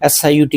SIUT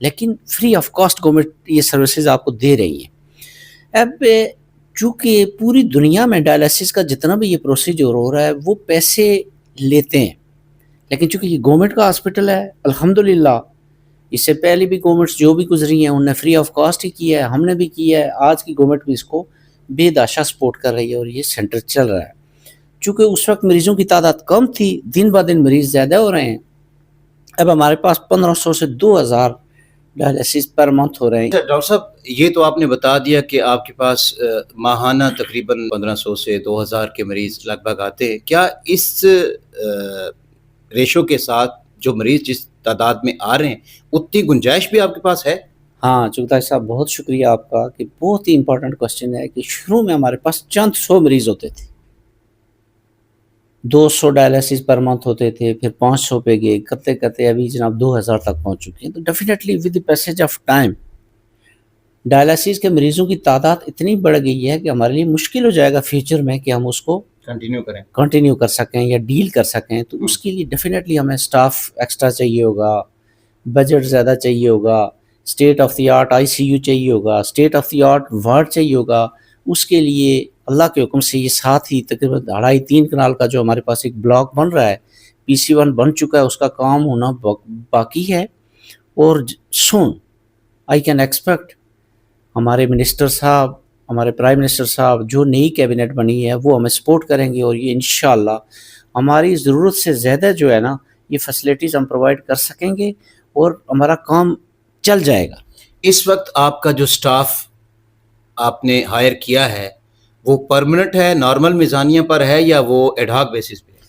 لیکن free of cost government یہ services آپ کو دے رہی ہیں. اب چونکہ پوری دنیا میں ڈائلسس کا جتنا بھی یہ پروسیجر ہو رہا ہے وہ پیسے لیتے ہیں، لیکن چونکہ یہ گورنمنٹ کا ہاسپٹل ہے الحمدللہ، اس سے پہلے بھی گورنمنٹس جو بھی گزری ہیں انہوں نے فری آف کاسٹ ہی کیا ہے، ہم نے بھی کیا ہے، آج کی گورنمنٹ بھی اس کو بے داشا سپورٹ کر رہی ہے اور یہ سینٹر چل رہا ہے. چونکہ اس وقت مریضوں کی تعداد کم تھی، دن بہ دن مریض زیادہ ہو رہے ہیں. اب ہمارے پاس 1500 سے 2000 ڈائلسس پر منتھ ہو رہے ہیں. ڈاکٹر صاحب یہ تو آپ نے بتا دیا کہ آپ کے پاس ماہانہ تقریباً 1500 سے 2000 کے مریض لگ بھگ آتے ہیں. کیا اس ریشو کے ساتھ جو مریض جس تعداد میں آ رہے ہیں اتنی گنجائش بھی آپ کے پاس ہے؟ ہاں چغتائی صاحب بہت شکریہ آپ کا کہ بہت ہی امپورٹنٹ کوشچن ہے کہ شروع میں ہمارے پاس چند سو مریض ہوتے تھے، 200 ڈائلسس پر منتھ ہوتے تھے، پھر 500 پہ گئے، کرتے کرتے ابھی جناب 2000 تک پہنچ چکے ہیں. تو definitely with the passage of time dialysis کے مریضوں کی تعداد اتنی بڑھ گئی ہے کہ ہمارے لیے مشکل ہو جائے گا فیوچر میں کہ ہم اس کو کنٹینیو کر سکیں یا ڈیل کر سکیں. تو اس کے لیے ڈیفینیٹلی ہمیں سٹاف ایکسٹرا چاہیے ہوگا، بجٹ زیادہ چاہیے ہوگا، state of the art ICU چاہیے ہوگا، state of the art ward چاہیے ہوگا. اس کے لیے اللہ کے حکم سے یہ ساتھ ہی تقریباً 2.5-3 کنال کا جو ہمارے پاس ایک بلاک بن رہا ہے، PC1 بن چکا ہے، اس کا کام ہونا باقی ہے. اور سون آئی کین ایکسپیکٹ ہمارے منسٹر صاحب، ہمارے پرائم منسٹر صاحب جو نئی کیبنٹ بنی ہے وہ ہمیں سپورٹ کریں گے، اور یہ انشاءاللہ ہماری ضرورت سے زیادہ جو ہے نا یہ فیسلٹیز ہم پرووائڈ کر سکیں گے اور ہمارا کام چل جائے گا. اس وقت آپ کا جو سٹاف آپ نے ہائر کیا ہے وہ پرمننٹ ہے، نارمل میزانیہ پر ہے، یا وہ ایڈ ہاک بیسس پہ ہے؟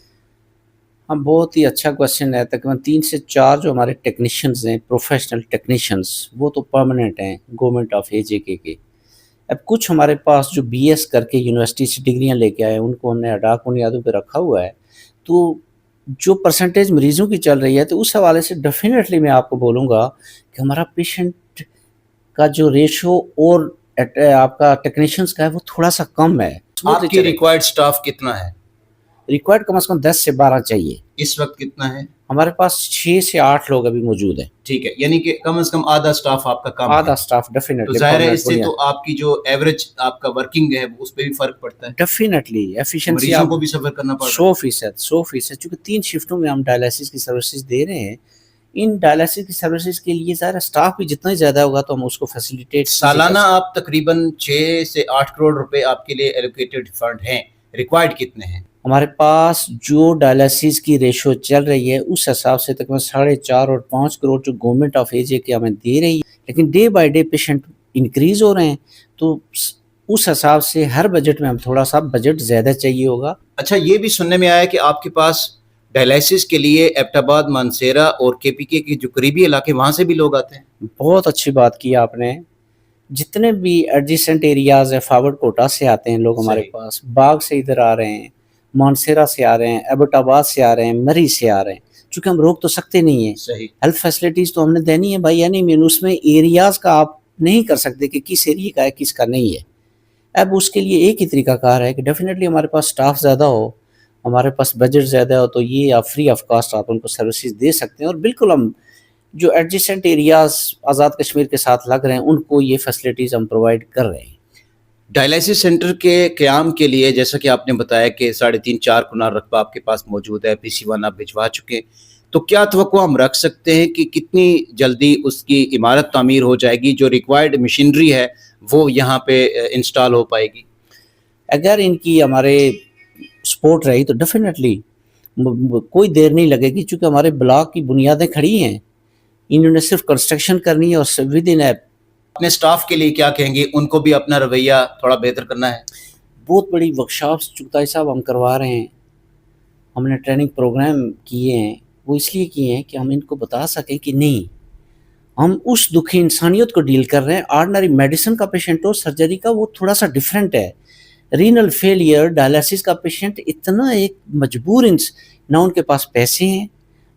ہم بہت ہی اچھا کوشچن ہے. تقریباً 3 سے 4 جو ہمارے ٹیکنیشینز ہیں، پروفیشنل ٹیکنیشینز، وہ تو پرماننٹ ہیں گورنمنٹ آف AJK کے. اب کچھ ہمارے پاس جو BS کر کے یونیورسٹی سے ڈگریاں لے کے آئے ان کو ہم نے اڈاک بنیادوں پہ رکھا ہوا ہے. تو جو پرسنٹیج مریضوں کی چل رہی ہے تو اس حوالے سے ڈیفینیٹلی میں آپ کو بولوں گا کہ ہمارا پیشنٹ کا جو ریشو اور آپ کا ٹیکنیشینز کا ہے وہ تھوڑا سا کم ہے. آپ کی ریکوائرڈ سٹاف کتنا ہے؟ ریکوائرڈ کم از کم 10 سے 12 چاہیے. اس وقت کتنا ہے؟ ہمارے پاس 6 سے 8 لوگ ابھی موجود ہیں. ٹھیک ہے، یعنی کہ کم از کم آدھا سٹاف آپ کا کم آدھا ہے. سٹاف تو ڈیفینیٹلی ظاہر ہے اس سے تو آپ کی جو ایوریج آپ کا ورکنگ ہے اس پہ بھی فرق پڑتا ہے، ڈیفینیٹلی ایفیشنسی مریضوں کو بھی سفر کرنا پڑ رہا ہے. 100% چونکہ 3 شفٹوں میں ہم ڈائلسس کی سروسز دے رہے ہیں. ان ڈائلسس کی سروسز کے لیے ظاہر سٹاف بھی جتنا ہی زیادہ ہوگا تو ہم اس کو فیسیلیٹیٹ. سالانہ آپ تقریباً 6 سے 8 کروڑ روپے آپ کے لیے ایلوکیٹڈ فنڈ ہیں، ریکوائرڈ کتنے ہیں؟ ہمارے پاس جو ڈائلسس کی ریشو چل رہی ہے اس حساب سے تقریباً 4.5 اور 5 کروڑ جو گورنمنٹ آف AJK ہمیں دے رہی ہے، لیکن day by day patient increase ہو رہے ہیں تو اس حساب سے ہر بجٹ میں ہم تھوڑا سا بجٹ زیادہ چاہیے ہوگا. اچھا یہ بھی سننے میں آیا کہ آپ کے پاس ڈائلسس کے لیے ایبٹ آباد، مانسیرا اور KPK کے جو قریبی علاقے وہاں سے بھی لوگ آتے ہیں. بہت اچھی بات کی آپ نے. جتنے بھی ایڈجسنٹ ایریاز ہیں، فارورڈ کوٹا سے آتے ہیں لوگ ہمارے پاس، باغ سے ادھر آ رہے ہیں، مانسیرا سے آ رہے ہیں، ایبٹ آباد سے آ رہے ہیں، مری سے آ رہے ہیں. چونکہ ہم روک تو سکتے نہیں ہیں، صحیح، ہیلتھ فیسلٹیز تو ہم نے دینی ہے بھائی، یعنی اس میں ایریاز کا آپ نہیں کر سکتے کہ کس ایریے کا ہے کس کا نہیں ہے. اب اس کے لیے ایک ہی طریقہ کار ہے کہ ڈیفینیٹلی ہمارے پاس سٹاف زیادہ ہو، ہمارے پاس بجٹ زیادہ ہو، تو یہ آپ فری آف کاسٹ آپ ان کو سروسز دے سکتے ہیں. اور بالکل ہم جو ایڈجسنٹ ایریاز آزاد کشمیر کے ساتھ لگ رہے ہیں ان کو یہ فیسلٹیز ہم پرووائڈ کر رہے ہیں. ڈائلسس سینٹر کے قیام کے لیے جیسا کہ آپ نے بتایا کہ 3.5-4 کنال رقبہ آپ کے پاس موجود ہے، PC1 آپ بھجوا چکے، تو کیا توقع ہم رکھ سکتے ہیں کہ کتنی جلدی اس کی عمارت تعمیر ہو جائے گی، جو ریکوائرڈ مشینری ہے وہ یہاں پہ انسٹال ہو پائے گی؟ اگر ان کی ہمارے سپورٹ رہی تو ڈیفینیٹلی کوئی دیر نہیں لگے گی، چونکہ ہمارے بلاک کی بنیادیں کھڑی ہیں، انہوں نے صرف کنسٹرکشن کرنی ہے اور ود ان ایپ. اپنے سٹاف کے لیے کیا کہیں گے؟ ان کو بھی اپنا رویہ تھوڑا بہتر کرنا ہے. بہت بڑی ورکشاپس چغتائی صاحب ہم کروا رہے ہیں، ہم نے ٹریننگ پروگرام کیے ہیں، وہ اس لیے کیے ہیں کہ ہم ان کو بتا سکیں کہ نہیں، ہم اس دکھی انسانیت کو ڈیل کر رہے ہیں. آرڈنری میڈیسن کا پیشنٹ ہو، سرجری کا، وہ تھوڑا سا ڈیفرنٹ ہے. رینل فیلئر، ڈائلسس کا پیشنٹ اتنا ایک مجبور نہ ان کے پاس پیسے ہیں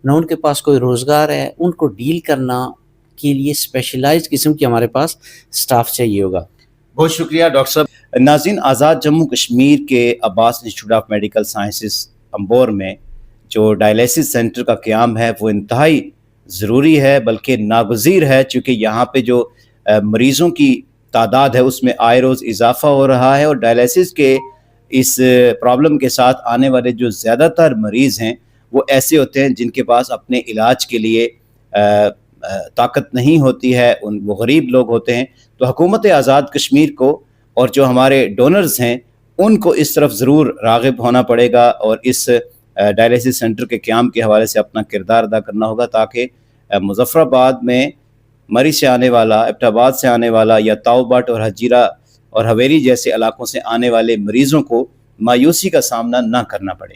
نہ ان کے پاس کوئی روزگار ہے، ان کو ڈیل کرنا کے لیے اسپیشلائز قسم کی ہمارے پاس سٹاف چاہیے ہوگا. بہت شکریہ ڈاکٹر صاحب. ناظرین، آزاد جموں کشمیر کے عباس institute of medical sciences Ambur میں جو ڈائلسس سینٹر کا قیام ہے وہ انتہائی ضروری ہے بلکہ ناگزیر ہے، چونکہ یہاں پہ جو مریضوں کی تعداد ہے اس میں آئے روز اضافہ ہو رہا ہے، اور ڈائلیسس کے اس پرابلم کے ساتھ آنے والے جو زیادہ تر مریض ہیں وہ ایسے ہوتے ہیں جن کے پاس اپنے علاج کے لیے طاقت نہیں ہوتی ہے، وہ غریب لوگ ہوتے ہیں۔ تو حکومت آزاد کشمیر کو اور جو ہمارے ڈونرز ہیں ان کو اس طرف ضرور راغب ہونا پڑے گا، اور اس ڈائلیسس سینٹر کے قیام کے حوالے سے اپنا کردار ادا کرنا ہوگا، تاکہ مظفر آباد میں مری سے آنے والا، ایبٹ آباد سے آنے والا، یا تاؤ بٹ اور ہجیرہ اور حویری جیسے علاقوں سے آنے والے مریضوں کو مایوسی کا سامنا نہ کرنا پڑے۔